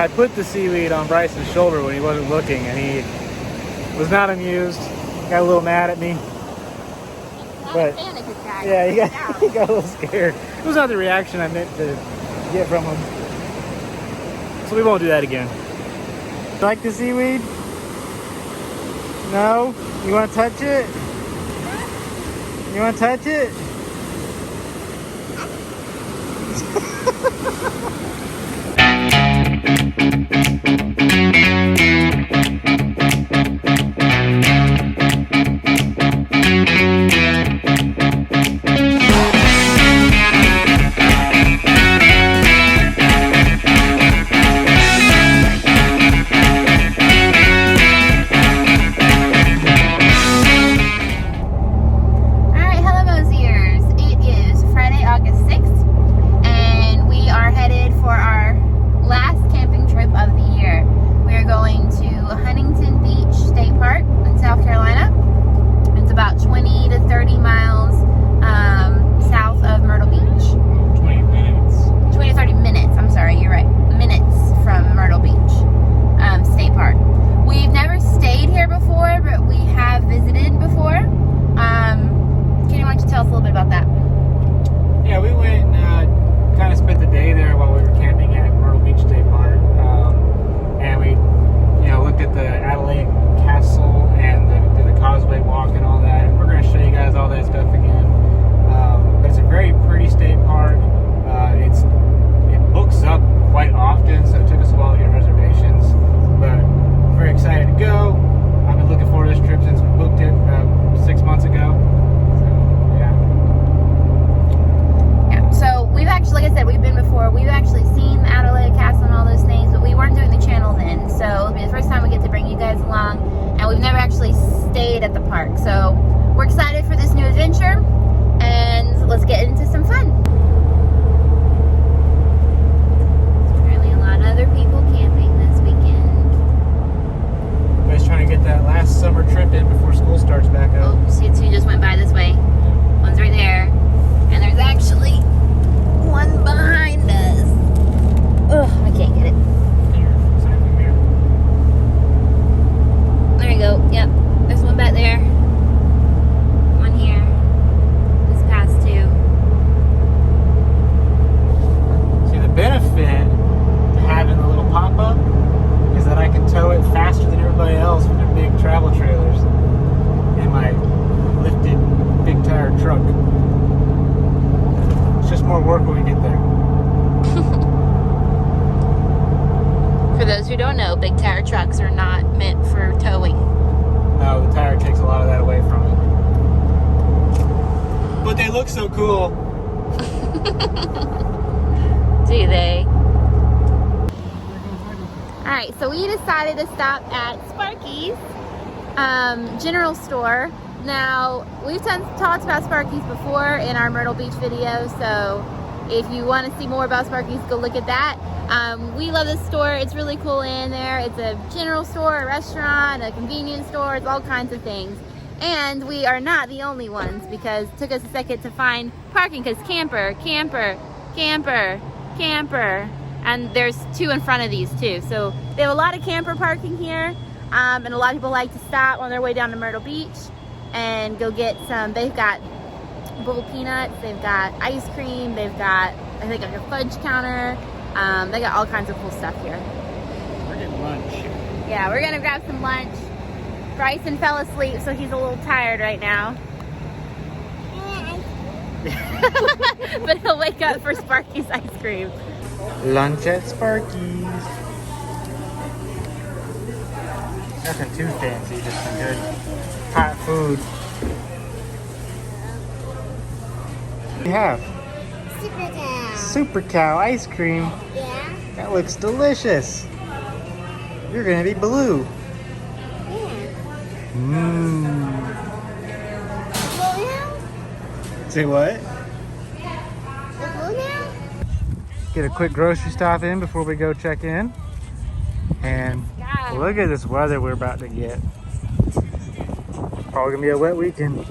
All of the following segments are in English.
I put the seaweed on Bryce's shoulder when he wasn't looking, and he was not amused. Got a little mad at me. But panic attack. yeah, he got a little scared. It was not the reaction I meant to get from him. So we won't do that again. Like the seaweed? No? You want to touch it? You want to touch it? Going to Huntington Beach State Park in South Carolina. It's about 20 to 30 miles south of Myrtle Beach. 20 minutes. 20 to 30 minutes, I'm sorry, you're right. Minutes from Myrtle Beach State Park. We've never stayed here before, but we have visited before. Kenny, why don't you tell us a little bit about that? Yeah, we went and kind of spent the day there while we were camping at Myrtle Beach State Park. And we looked at the Adelaide Castle and did the Causeway Walk and all that. And we're going to show you guys all that stuff again. But it's a very pretty state park. It books up quite often, so it took us a while to get reservations. But we're very excited to go. I've been looking forward to this trip since we booked it 6 months ago. So, yeah. Yeah, so we've actually, like I said, we've been before. We've actually seen the Adelaide Castle and all those things, but we weren't doing the channel then. So it'll be the first time we get to bring you guys along, and we've never actually stayed at the park. So we're excited for this new adventure, and let's get into some fun. Apparently a lot of other people camping this weekend. Everybody's trying to get that last summer trip in before school starts back up. Oh, see two just went by this way. One's right there, and there's actually one behind us. Ugh, I can't get it. There you go. Yep. There's one back there. One here. This past two. See, the benefit to having the little pop-up is that I can tow it faster than everybody else with their big travel trailers and my lifted big tire truck. It's just more work when we get there. For those who don't know, big tire trucks are not meant for towing. No, the tire takes a lot of that away from it. But they look so cool. Do they? Alright, so we decided to stop at Sparkies General Store. Now, we've talked about Sparkies before in our Myrtle Beach video, so if you want to see more about Sparkies, go look at that. We love this store. It's really cool in there. It's a general store, a restaurant, a convenience store. It's all kinds of things. And we are not the only ones, because it took us a second to find parking, because camper, and there's two in front of these too. So they have a lot of camper parking here, and a lot of people like to stop on their way down to Myrtle Beach and go get some. They've got bowl peanuts, they've got ice cream, they've got, I think, like a fudge counter. They got all kinds of cool stuff here. We're getting lunch. Yeah, we're gonna grab some lunch. Bryson fell asleep, so he's a little tired right now. But he'll wake up for Sparky's ice cream. Lunch at Sparkies. Nothing too fancy, just some good hot food. What do you have? Super Cow. Super Cow ice cream. Yeah? That looks delicious. You're gonna be blue. Yeah. Mmm. Blue now? Say what? The blue now? Get a quick grocery stop in before we go check in. And look at this weather we're about to get. Probably gonna be a wet weekend.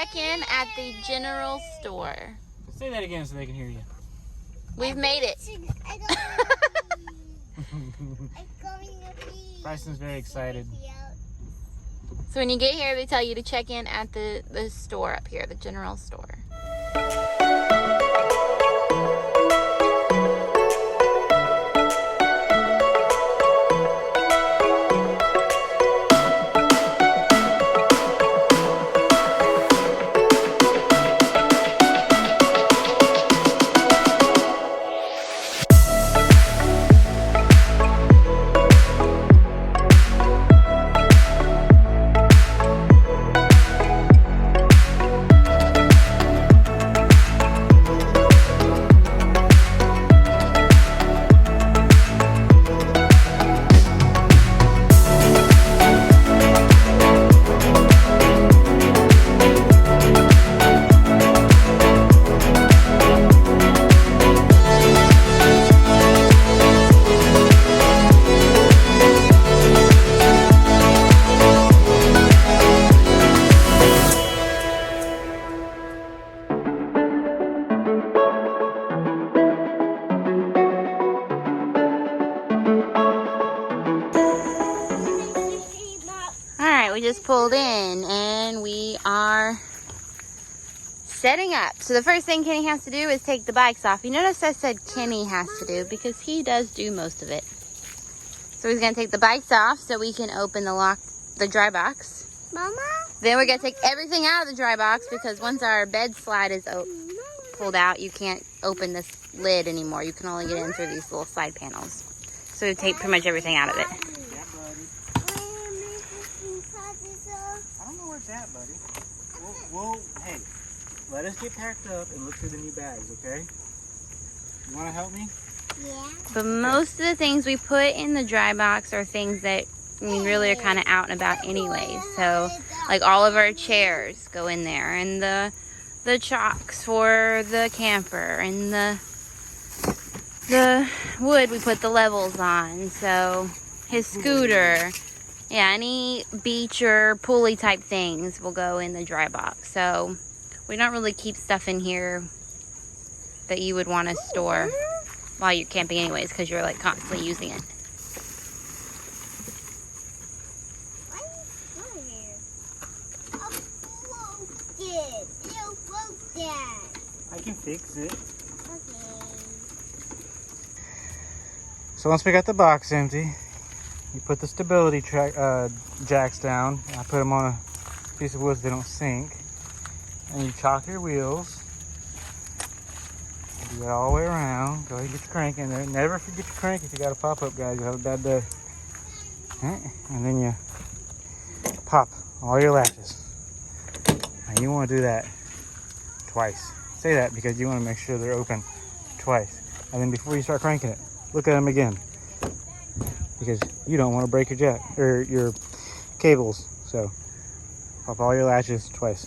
check in at the general store. Say that again so they can hear you. We've made it. Bryson's very excited. So when you get here, they tell you to check in at the store up here, the general store. We just pulled in and we are setting up. So the first thing Kenny has to do is take the bikes off. You notice I said Kenny has to do because he does do most of it. So he's gonna take the bikes off so we can open the dry box. Mama? Then we're gonna take everything out of the dry box because once our bed slide is pulled out, you can't open this lid anymore. You can only get in through these little side panels. So we take pretty much everything out of it. I don't know where it's at, buddy. Hey, let us get packed up and look through the new bags, okay? You want to help me? Yeah. But most of the things we put in the dry box are things that we really are kind of out and about anyways. So, like all of our chairs go in there, and the chocks for the camper, and the wood we put the levels on. So, his scooter. Yeah, any beach or pulley type things will go in the dry box. So we don't really keep stuff in here that you would want to store while you're camping anyways, because you're like constantly using it. I can fix it. Okay. So once we got the box empty, you put the stability jacks down. I put them on a piece of wood so they don't sink. And you chalk your wheels. Do that all the way around. Go ahead and get your crank in there. Never forget your crank if you got a pop-up, guys. You'll have a bad day. Right? And then you pop all your latches. And you want to do that twice. Say that because you want to make sure they're open twice. And then before you start cranking it, look at them again. Because you don't want to break your jack or your cables. So pop all your latches twice.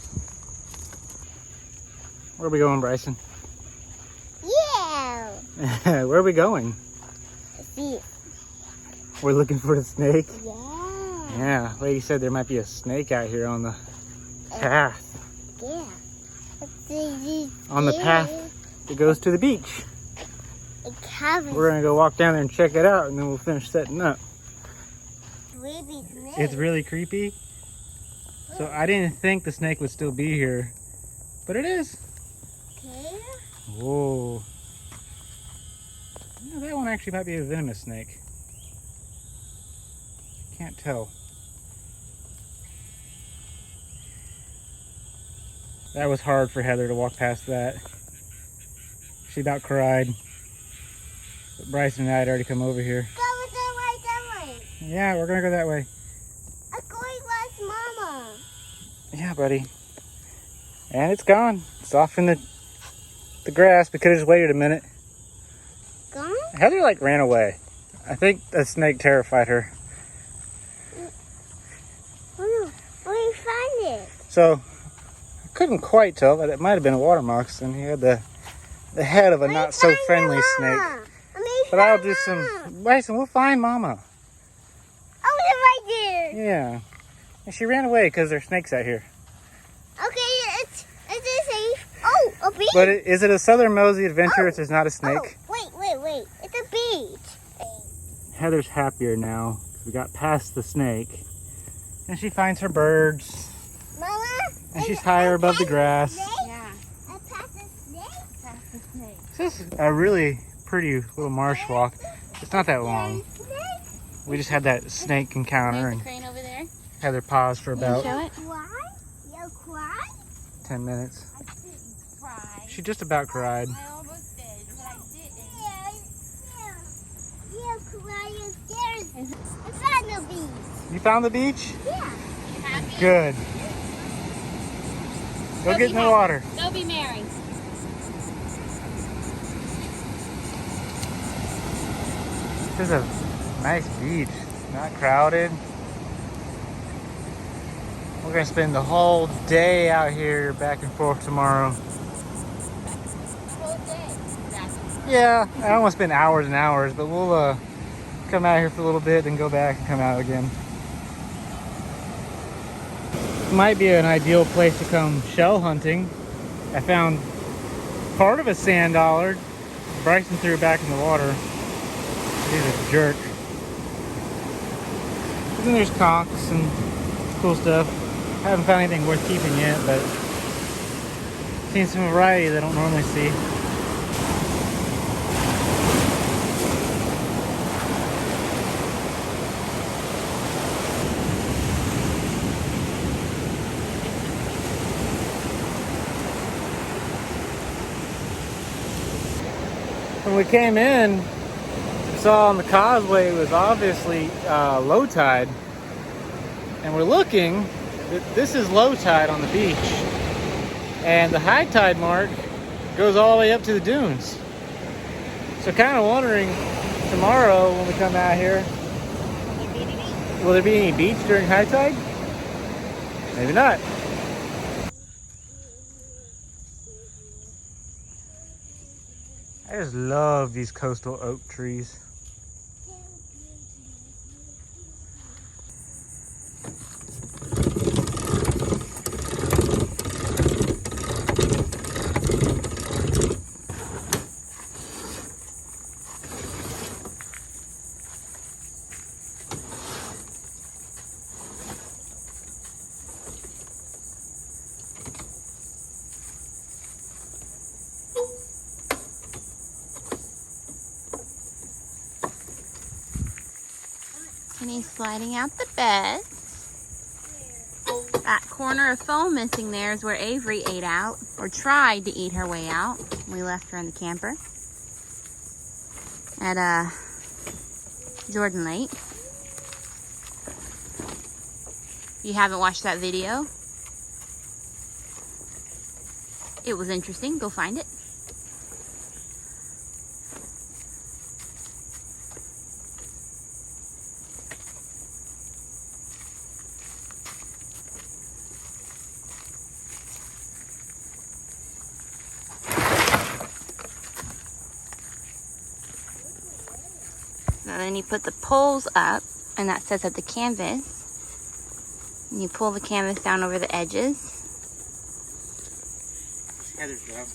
Where are we going, Bryson? Yeah. Where are we going? See. We're looking for the snake. Yeah. Yeah, lady said there might be a snake out here on the path. Yeah. On the path that goes to the beach. We're We're gonna go walk down there and check it out, and then we'll finish setting up. snake. It's really creepy. So I didn't think the snake would still be here, but it is. Okay. Whoa. You know, that one actually might be a venomous snake. Can't tell. That was hard for Heather to walk past that. She about cried. But Bryson and I had already come over here. Go that way. Yeah, we're gonna go that way. I'm going with Mama. Yeah, buddy. And it's gone. It's off in the grass. We could have just waited a minute. Gone? Heather like ran away. I think a snake terrified her. Oh no, where you find it? So I couldn't quite tell, but it might have been a water moccasin. He had the head of a not so friendly snake. But I'll do some. Bryson, we'll find Mama. Oh, they're right there. Yeah. And she ran away because there's snakes out here. Okay, it's beach? But is it a Southern Mosey adventure if there's not a snake? Oh, wait. It's a beach. Heather's happier now. We got past the snake. And she finds her birds. Mama? And she's higher above the grass. Yeah. I passed the snake. That's the snake. This is a really pretty little marsh walk. It's not that long. Snake? We just had that snake encounter There's and the crane over there. Heather paused for about Show it. Cry? You cry? 10 minutes. I didn't cry. She just about cried. I almost did, but I didn't. You cry, you're scared. I found the beach. You found the beach? Yeah. You happy? Good. Go get in the water. Go be merry. This is a nice beach. Not crowded. We're gonna spend the whole day out here back and forth tomorrow. Whole day. Exactly. Yeah, I don't want to spend hours and hours, but we'll come out here for a little bit, then go back and come out again. Might be an ideal place to come shell hunting. I found part of a sand dollar. Bryson threw it back in the water. He's a jerk. And then there's conchs and cool stuff. I haven't found anything worth keeping yet, but seen some variety that I don't normally see. When we came in, we saw on the causeway it was obviously low tide. And we're looking, this is low tide on the beach. And the high tide mark goes all the way up to the dunes. So kind of wondering tomorrow when we come out here, will there be any beach during high tide? Maybe not. I just love these coastal oak trees. And he's sliding out the bed. That corner of foam missing there is where Avery ate out, or tried to eat her way out. We left her in the camper at Jordan Lake. If you haven't watched that video, it was interesting. Go find it. Now then you put the poles up, and that sets up the canvas. And you pull the canvas down over the edges. Heather's job.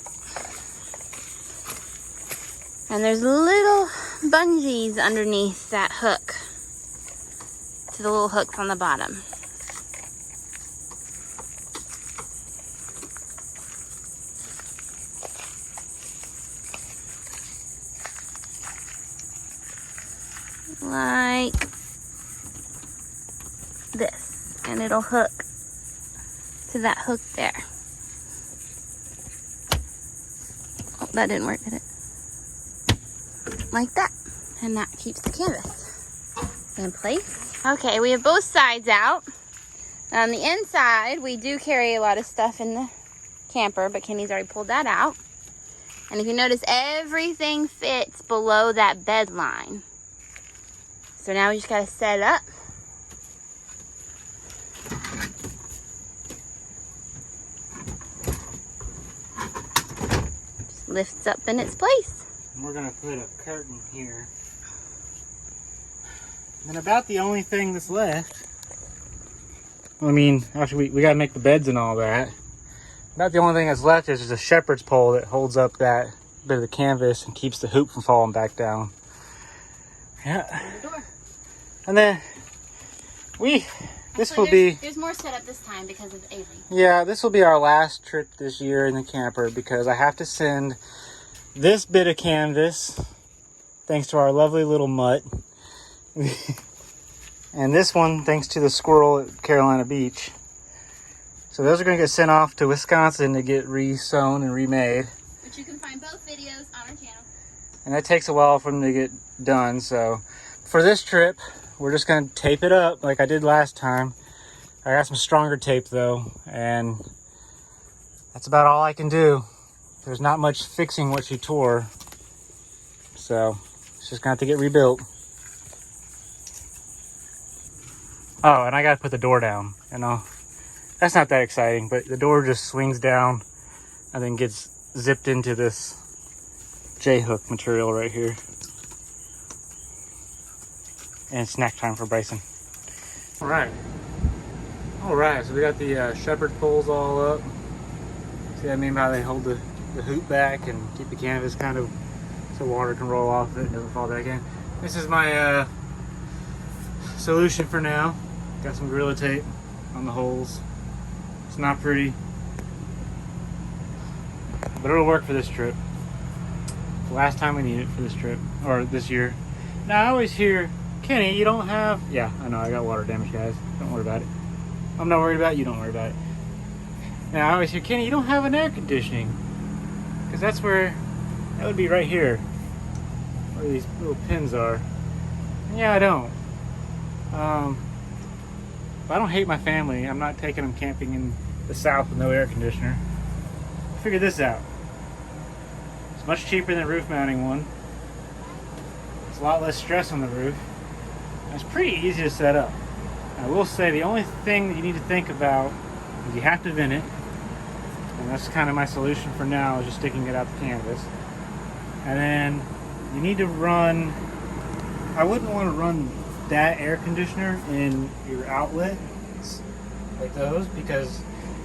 And there's little bungees underneath that hook to the little hooks on the bottom. Like this, and it'll hook to that hook there. Oh, that didn't work, did it? Like that, and that keeps the canvas in place. Okay, we have both sides out. On the inside, we do carry a lot of stuff in the camper, but Kenny's already pulled that out. And if you notice, everything fits below that bed line. So now we just gotta set it up. Just lifts up in its place. And we're gonna put a curtain here. And about the only thing that's left. I mean, actually we gotta make the beds and all that. About the only thing that's left is just a shepherd's pole that holds up that bit of the canvas and keeps the hoop from falling back down. Yeah. And then this will be... There's more set up this time because of Avery. Yeah, this will be our last trip this year in the camper because I have to send this bit of canvas, thanks to our lovely little mutt, and this one, thanks to the squirrel at Carolina Beach. So those are going to get sent off to Wisconsin to get re-sewn and remade. Which you can find both videos on our channel. And that takes a while for them to get done. So for this trip, we're just going to tape it up like I did last time. I got some stronger tape though, and that's about all I can do. There's not much fixing what she tore. So it's just going to have to get rebuilt. Oh, and I got to put the door down, you know. That's not that exciting, but the door just swings down and then gets zipped into this J-hook material right here. And it's snack time for Bryson. All right, so we got the shepherd poles all up. See what I mean by how they hold the hoop back and keep the canvas kind of so water can roll off it and doesn't fall back in. This is my solution for now. Got some Gorilla tape on the holes. It's not pretty, but it'll work for this trip. It's the last time we need it for this trip, or this year. Now I always hear, Kenny, you don't have... Yeah, I know, I got water damage, guys. Don't worry about it. I'm not worried about it, you don't worry about it. Now I always hear, Kenny, you don't have an air conditioning. Because that's where... That would be right here. Where these little pins are. And yeah, I don't. But I don't hate my family. I'm not taking them camping in the south with no air conditioner. I figured this out. It's much cheaper than a roof mounting one. It's a lot less stress on the roof. And it's pretty easy to set up. I will say the only thing that you need to think about is you have to vent it. And that's kind of my solution for now, is just sticking it out the canvas. And then you need to run... I wouldn't want to run that air conditioner in your outlets like those, because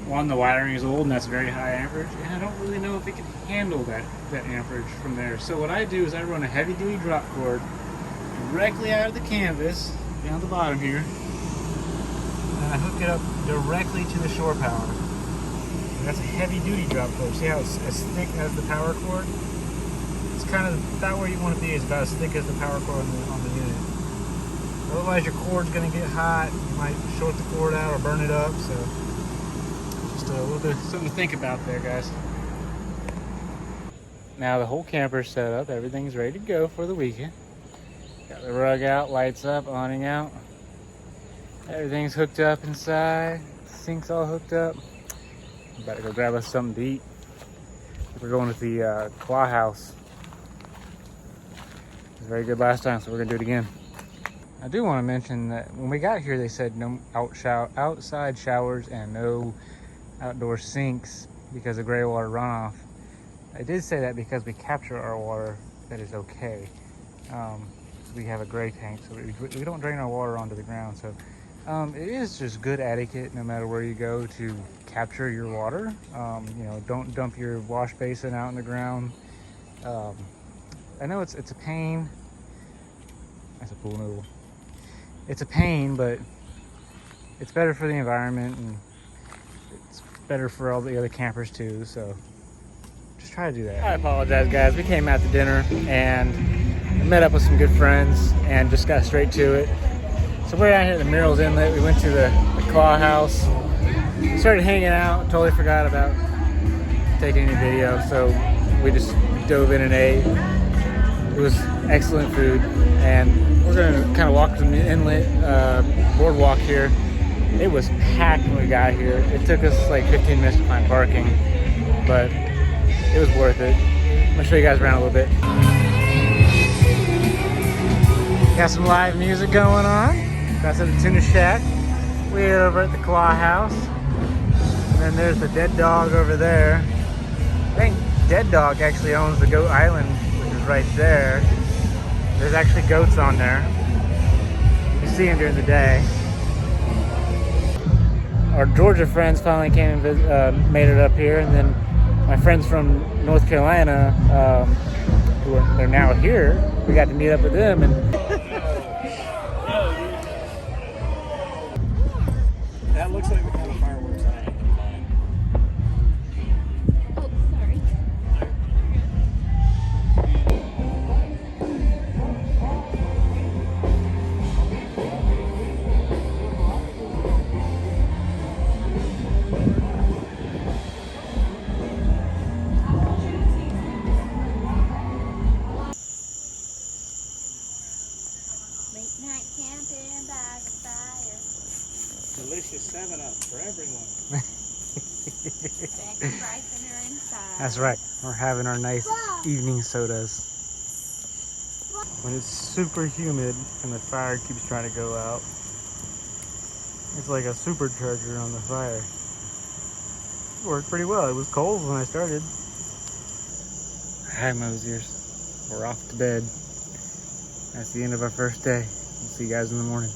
one, the wiring is old and that's very high amperage, and I don't really know if it can handle that amperage from there. So what I do is I run a heavy duty drop cord directly out of the canvas down the bottom here, and I hook it up directly to the shore power. And that's a heavy duty drop cord. See how it's as thick as the power cord? It's kind of about where you want to be. It's about as thick as the power cord on the unit. Otherwise your cord's going to get hot. You might short the cord out or burn it up. So just a little bit something to think about there, guys. Now the whole camper's set up. Everything's ready to go for the weekend. Got the rug out, lights up, awning out. Everything's hooked up inside. The sink's all hooked up. I'm about to go grab us something to eat. We're going with the Claw House. It was very good last time, so we're going to do it again. I do want to mention that when we got here, they said no outside showers and no outdoor sinks because of gray water runoff. I did say that because we capture our water, that is okay. We have a gray tank, so we don't drain our water onto the ground. So it is just good etiquette, no matter where you go, to capture your water. You know, don't dump your wash basin out in the ground. I know it's a pain. That's a pool noodle. It's a pain, but it's better for the environment, and it's better for all the other campers too, so just try to do that. I apologize, guys. We came out to dinner and met up with some good friends and just got straight to it. So we're out here at the Merrill's Inlet. We went to the Claw House. We started hanging out, totally forgot about taking any video, so we just dove in and ate. It was excellent food, and we're going to kind of walk from the inlet boardwalk here. It was packed when we got here. It took us like 15 minutes to find parking, but it was worth it. I'm going to show you guys around a little bit. Got some live music going on. That's at the Tuna Shack. We're over at the Claw House. And then there's the Dead Dog over there. I think Dead Dog actually owns the Goat Island, which is right there. There's actually goats on there. You can see them during the day. our Georgia friends finally came and made it up here, and then my friends from North Carolina, they're now here. We got to meet up with them, and that looks like the kind of fireworks I am. Oh, sorry. Late night camping by the fire. Delicious 7-Up for everyone. Jack and Bryson are inside. That's right. We're having our nice evening sodas. When it's super humid and the fire keeps trying to go out, it's like a supercharger on the fire. It worked pretty well. It was cold when I started. Hi, Mosiers. We're off to bed. That's the end of our first day. We'll see you guys in the morning.